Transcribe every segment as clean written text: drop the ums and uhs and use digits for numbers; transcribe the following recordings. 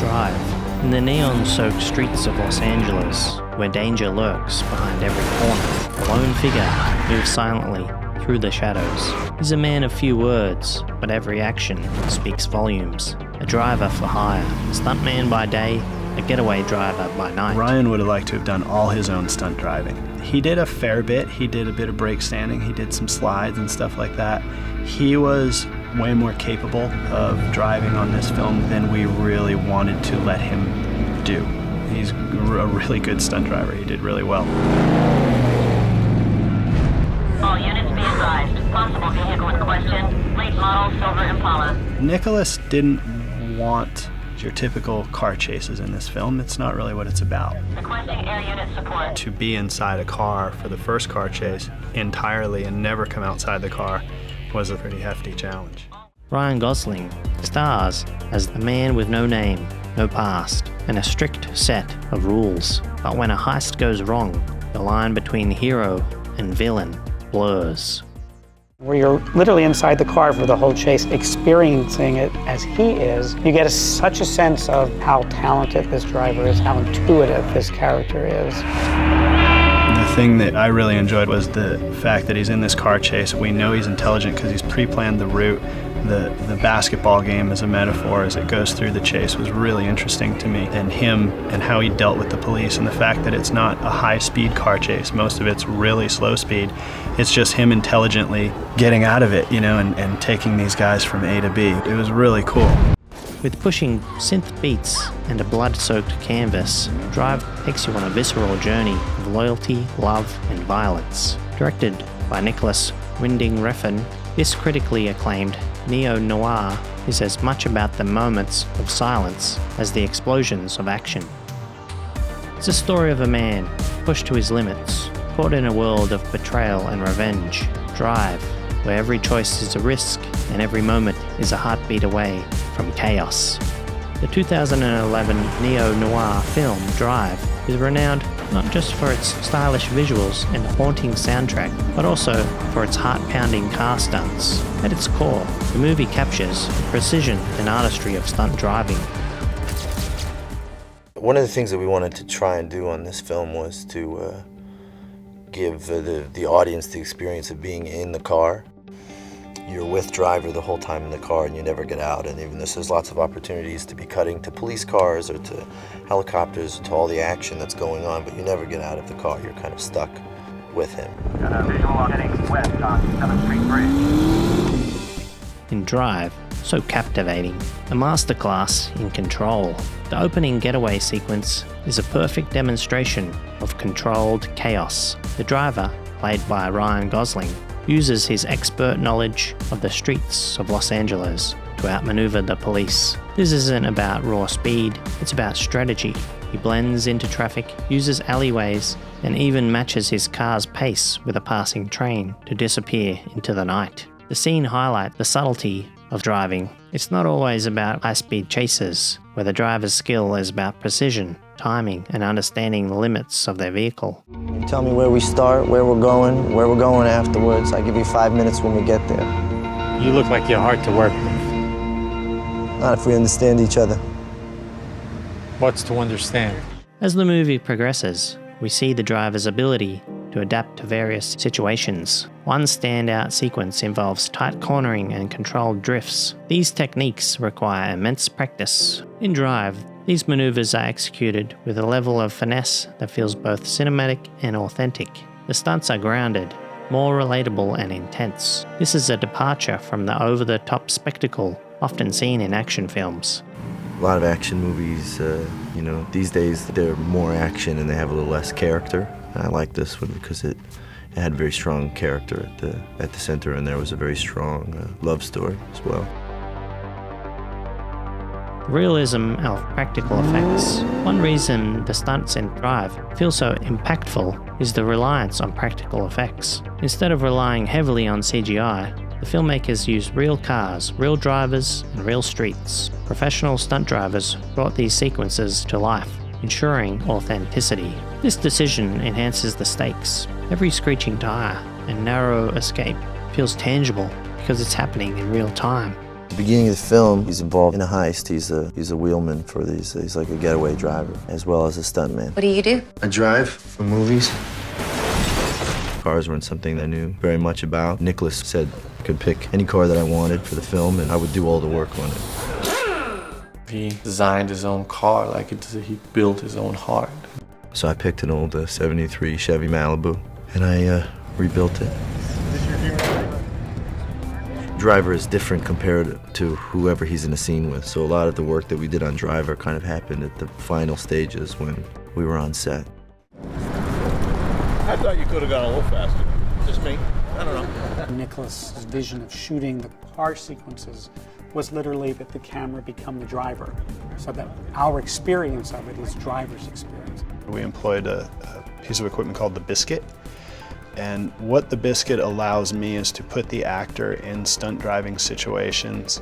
Drive. In the neon-soaked streets of Los Angeles, where danger lurks behind every corner, a lone figure moves silently through the shadows. He's a man of few words, but every action speaks volumes. A driver for hire, a stuntman by day, a getaway driver by night. Ryan would have liked to have done all his own stunt driving. He did a fair bit. He did a bit of brake standing. He did some slides and stuff like that. He was way more capable of driving on this film than we really wanted to let him do. He's a really good stunt driver. He did really well. All units be advised. Possible vehicle in question, late model Silver Impala. Nicholas didn't want your typical car chases in this film. It's not really what it's about. Requesting air unit support. To be inside a car for the first car chase entirely and never come outside the car was a pretty hefty challenge. Ryan Gosling stars as the man with no name, no past, and a strict set of rules. But when a heist goes wrong, the line between hero and villain blurs. Where you're literally inside the car for the whole chase, experiencing it as he is, you get such a sense of how talented this driver is, how intuitive this character is. The thing that I really enjoyed was the fact that he's in this car chase. We know he's intelligent because he's pre-planned the route. The basketball game as a metaphor as it goes through the chase was really interesting to me, and him and how he dealt with the police, and the fact that it's not a high-speed car chase. Most of it's really slow speed. It's just him intelligently getting out of it, you know, and taking these guys from A to B. It was really cool. With pushing synth beats and a blood-soaked canvas, Drive takes you on a visceral journey of loyalty, love, and violence. Directed by Nicholas Winding Refn, this critically acclaimed neo-noir is as much about the moments of silence as the explosions of action. It's a story of a man pushed to his limits, caught in a world of betrayal and revenge. Drive, where every choice is a risk and every moment is a heartbeat away from chaos. The 2011 neo-noir film Drive is renowned not just for its stylish visuals and haunting soundtrack, but also for its heart-pounding car stunts. At its core, the movie captures the precision and artistry of stunt driving. One of the things that we wanted to try and do on this film was to give the audience the experience of being in the car. You're with driver the whole time in the car and you never get out, and even there's lots of opportunities to be cutting to police cars or to helicopters, to all the action that's going on, but you never get out of the car. You're kind of stuck with him. Got a visual heading west on 7th Street Bridge. In Drive, so captivating, a masterclass in control. The opening getaway sequence is a perfect demonstration of controlled chaos. The driver, played by Ryan Gosling, uses his expert knowledge of the streets of Los Angeles to outmaneuver the police. This isn't about raw speed, it's about strategy. He blends into traffic, uses alleyways, and even matches his car's pace with a passing train to disappear into the night. The scene highlights the subtlety of driving. It's not always about high-speed chases, where the driver's skill is about precision, timing, and understanding the limits of their vehicle. You tell me where we start, where we're going afterwards. I give you 5 minutes when we get there. You look like you're hard to work with. Not if we understand each other. What's to understand? As the movie progresses, we see the driver's ability to adapt to various situations. One standout sequence involves tight cornering and controlled drifts. These techniques require immense practice. In Drive, these maneuvers are executed with a level of finesse that feels both cinematic and authentic. The stunts are grounded, more relatable and intense. This is a departure from the over-the-top spectacle often seen in action films. A lot of action movies, these days they're more action and they have a little less character. I like this one because it had very strong character at the center, and there was a very strong love story as well. Realism of practical effects. One reason the stunts in Drive feel so impactful is the reliance on practical effects. Instead of relying heavily on CGI, the filmmakers used real cars, real drivers, and real streets. Professional stunt drivers brought these sequences to life, ensuring authenticity. This decision enhances the stakes. Every screeching tire and narrow escape feels tangible because it's happening in real time. At the beginning of the film, he's involved in a heist. He's a wheelman for these. He's like a getaway driver, as well as a stuntman. What do you do? I drive for movies. Cars weren't something I knew very much about. Nicholas said I could pick any car that I wanted for the film, and I would do all the work on it. He designed his own car, like he built his own heart. So I picked an old 73 Chevy Malibu, and I rebuilt it. Driver is different compared to whoever he's in a scene with, so a lot of the work that we did on Driver kind of happened at the final stages when we were on set. I thought you could have gone a little faster. Just me. I don't know. Nicholas's vision of shooting the car sequences was literally that the camera become the driver, so that our experience of it is driver's experience. We employed a piece of equipment called the Biscuit. And what the Biscuit allows me is to put the actor in stunt driving situations.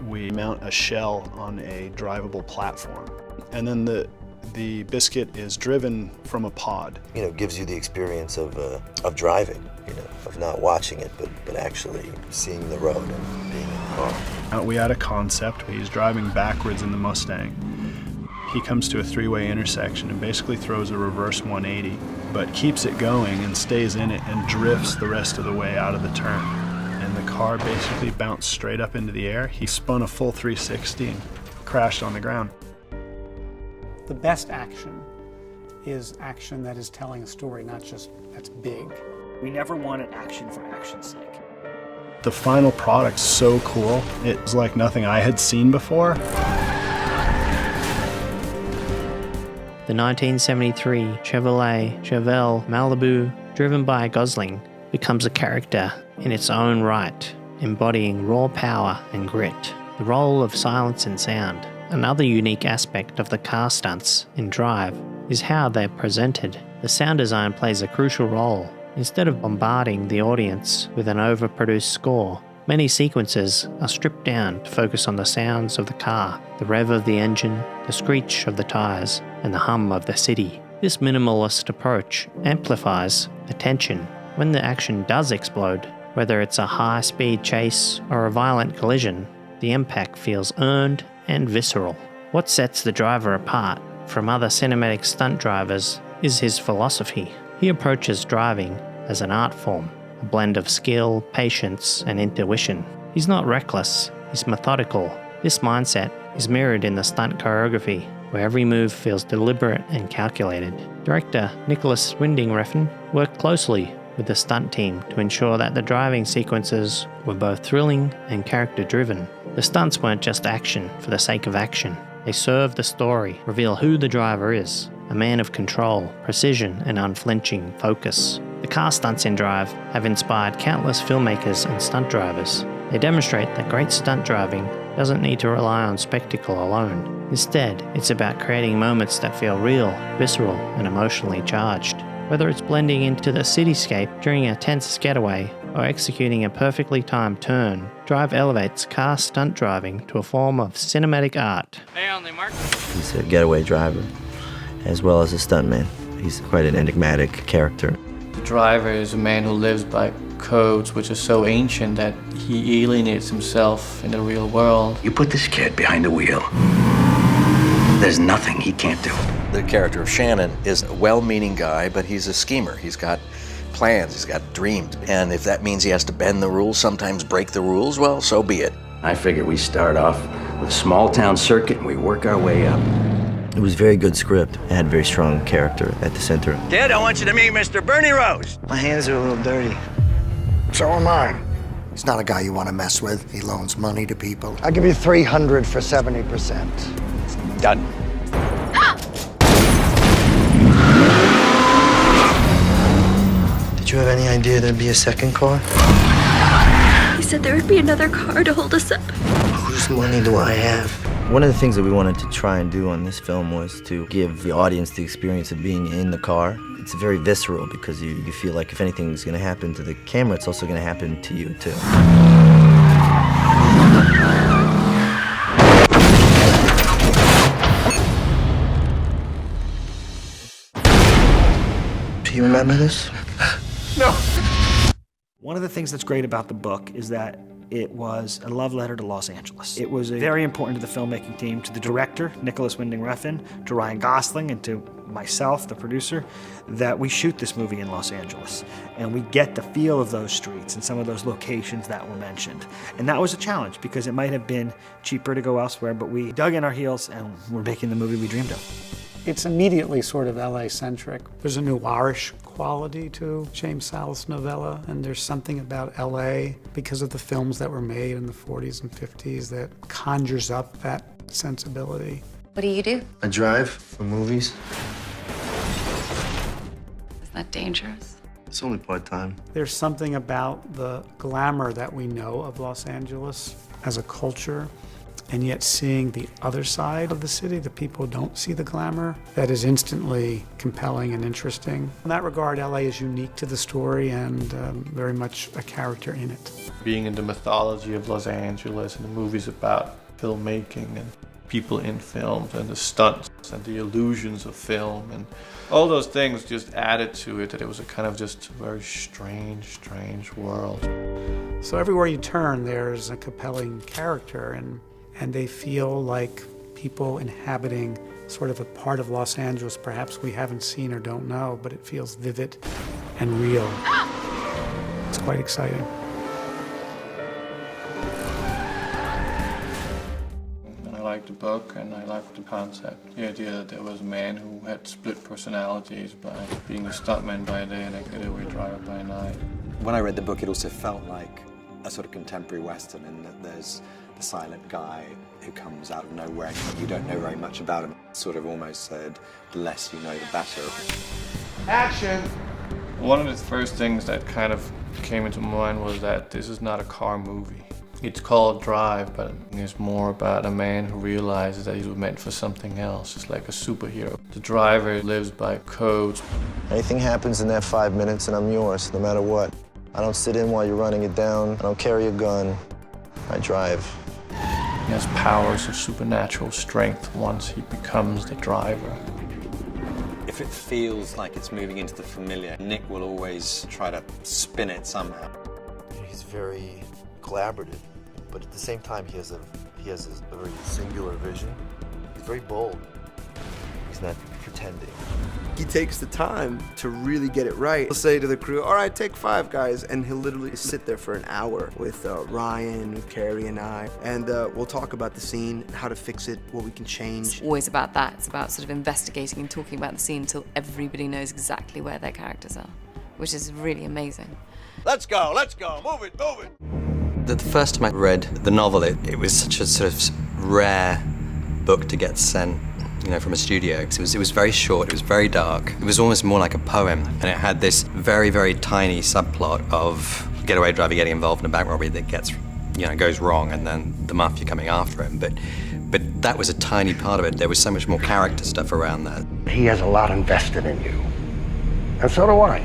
We mount a shell on a drivable platform. And then the Biscuit is driven from a pod. You know, it gives you the experience of driving, you know, of not watching it, but actually seeing the road and being in the car. We had a concept. He's driving backwards in the Mustang. He comes to a three-way intersection and basically throws a reverse 180, but keeps it going and stays in it and drifts the rest of the way out of the turn. And the car basically bounced straight up into the air. He spun a full 360 and crashed on the ground. The best action is action that is telling a story, not just that's big. We never wanted action for action's sake. The final product's so cool. It's like nothing I had seen before. The 1973 Chevy Chevelle Malibu, driven by Gosling, becomes a character in its own right, embodying raw power and grit. The role of silence and sound. Another unique aspect of the car stunts in Drive is how they're presented. The sound design plays a crucial role. Instead of bombarding the audience with an overproduced score, many sequences are stripped down to focus on the sounds of the car, the rev of the engine, the screech of the tires, and the hum of the city. This minimalist approach amplifies the tension. When the action does explode, whether it's a high-speed chase or a violent collision, the impact feels earned and visceral. What sets the driver apart from other cinematic stunt drivers is his philosophy. He approaches driving as an art form, a blend of skill, patience, and intuition. He's not reckless, he's methodical. This mindset is mirrored in the stunt choreography, where every move feels deliberate and calculated. Director Nicholas Winding Refn worked closely with the stunt team to ensure that the driving sequences were both thrilling and character-driven. The stunts weren't just action for the sake of action. They serve the story, reveal who the driver is, a man of control, precision, and unflinching focus. The car stunts in Drive have inspired countless filmmakers and stunt drivers. They demonstrate that great stunt driving doesn't need to rely on spectacle alone. Instead, it's about creating moments that feel real, visceral, and emotionally charged. Whether it's blending into the cityscape during a tense getaway or executing a perfectly timed turn, Drive elevates car stunt driving to a form of cinematic art. He's a getaway driver, as well as a stuntman. He's quite an enigmatic character. The driver is a man who lives by codes which are so ancient that he alienates himself in the real world. You put this kid behind the wheel, there's nothing he can't do. The character of Shannon is a well-meaning guy, but he's a schemer. He's got plans, he's got dreams. And if that means he has to bend the rules, sometimes break the rules, well, so be it. I figure we start off with a small-town circuit and we work our way up. It was a very good script. It had very strong character at the center. Kid, I want you to meet Mr. Bernie Rose. My hands are a little dirty. So am I. He's not a guy you want to mess with. He loans money to people. I'll give you 300 for 70%. Done. Did you have any idea there'd be a second car? He said there would be another car to hold us up. Whose money do I have? One of the things that we wanted to try and do on this film was to give the audience the experience of being in the car. It's very visceral because you feel like if anything's going to happen to the camera, it's also going to happen to you, too. Do you remember this? No. One of the things that's great about the book is that it was a love letter to Los Angeles. It was very important to the filmmaking team, to the director, Nicolas Winding Refn, to Ryan Gosling, and to myself, the producer, that we shoot this movie in Los Angeles. And we get the feel of those streets and some of those locations that were mentioned. And that was a challenge because it might have been cheaper to go elsewhere, but we dug in our heels and we're making the movie we dreamed of. It's immediately sort of LA-centric. There's a noirish quality to James Salas' novella, and there's something about LA because of the films that were made in the 40s and 50s that conjures up that sensibility. What do you do? I drive for movies. Isn't that dangerous? It's only part-time. There's something about the glamour that we know of Los Angeles as a culture, and yet seeing the other side of the city, the people who don't see the glamour, that is instantly compelling and interesting. In that regard, LA is unique to the story and very much a character in it. Being in the mythology of Los Angeles and the movies about filmmaking and people in films and the stunts and the illusions of film and all those things just added to it, that it was a kind of just very strange world. So everywhere you turn, there's a compelling character, and they feel like people inhabiting sort of a part of Los Angeles perhaps we haven't seen or don't know, but it feels vivid and real. It's quite exciting. I liked the book and I liked the concept. The idea that there was a man who had split personalities by being a stuntman by day and a getaway driver by night. When I read the book, it also felt like a sort of contemporary Western in that there's the silent guy who comes out of nowhere and you don't know very much about him. Sort of almost said, the less you know, the better. Action! One of the first things that kind of came into my mind was that this is not a car movie. It's called Drive, but it's more about a man who realizes that he was meant for something else. It's like a superhero. The driver lives by codes. Anything happens in that 5 minutes and I'm yours, no matter what. I don't sit in while you're running it down. I don't carry a gun. I drive. He has powers of supernatural strength once he becomes the driver. If it feels like it's moving into the familiar, Nick will always try to spin it somehow. He's very collaborative, but at the same time he has a very singular vision. He's very bold. He's not pretending. He takes the time to really get it right. He'll say to the crew, all right, take 5 guys, and he'll literally sit there for an hour with Ryan, with Carrie and I, and we'll talk about the scene, how to fix it, what we can change. It's always about that. It's about sort of investigating and talking about the scene until everybody knows exactly where their characters are, which is really amazing. Let's go, move it. The first time I read the novel, it was such a sort of rare book to get sent, from a studio. It was very short, it was very dark. It was almost more like a poem, and it had this very, very tiny subplot of a getaway driver getting involved in a bank robbery that goes wrong, and then the mafia coming after him. But that was a tiny part of it. There was so much more character stuff around that. He has a lot invested in you, and so do I.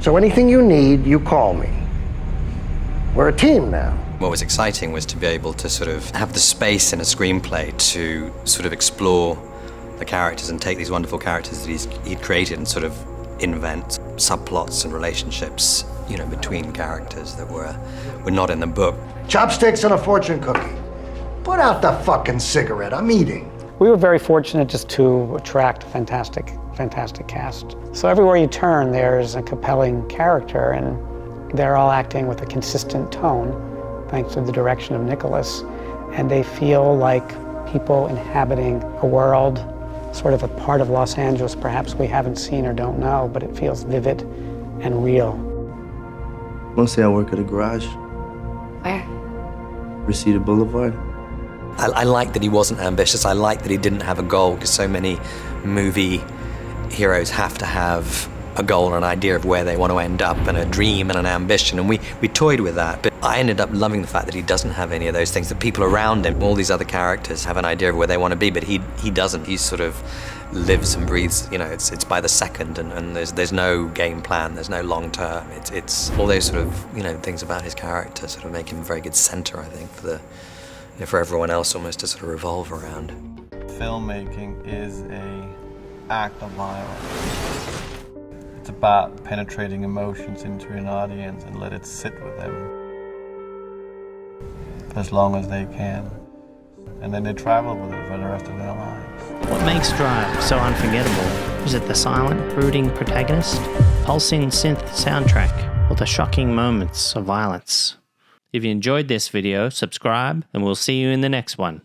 So anything you need, you call me. We're a team now. What was exciting was to be able to sort of have the space in a screenplay to sort of explore the characters and take these wonderful characters that he'd created and sort of invent subplots and relationships, between characters that were not in the book. Chopsticks and a fortune cookie. Put out the fucking cigarette, I'm eating. We were very fortunate just to attract a fantastic cast. So everywhere you turn, there's a compelling character, and they're all acting with a consistent tone, thanks to the direction of Nicholas, and they feel like people inhabiting a world, sort of a part of Los Angeles perhaps we haven't seen or don't know, but it feels vivid and real. Mostly I work at a garage. Where? Reseda Boulevard. I like that he wasn't ambitious. I like that he didn't have a goal, because so many movie heroes have to have a goal and an idea of where they want to end up, and a dream and an ambition, and we toyed with that. But I ended up loving the fact that he doesn't have any of those things. The people around him, all these other characters, have an idea of where they want to be, but he doesn't. He sort of lives and breathes, it's by the second, and there's no game plan, there's no long term. It's all those sort of things about his character sort of make him a very good center, I think, for everyone else almost to sort of revolve around. Filmmaking is an act of violence. It's about penetrating emotions into an audience and let it sit with them. as long as they can. And then they travel with it for the rest of their lives. What makes Drive so unforgettable? Is it the silent, brooding protagonist, pulsing synth soundtrack, or the shocking moments of violence? If you enjoyed this video, subscribe, and we'll see you in the next one.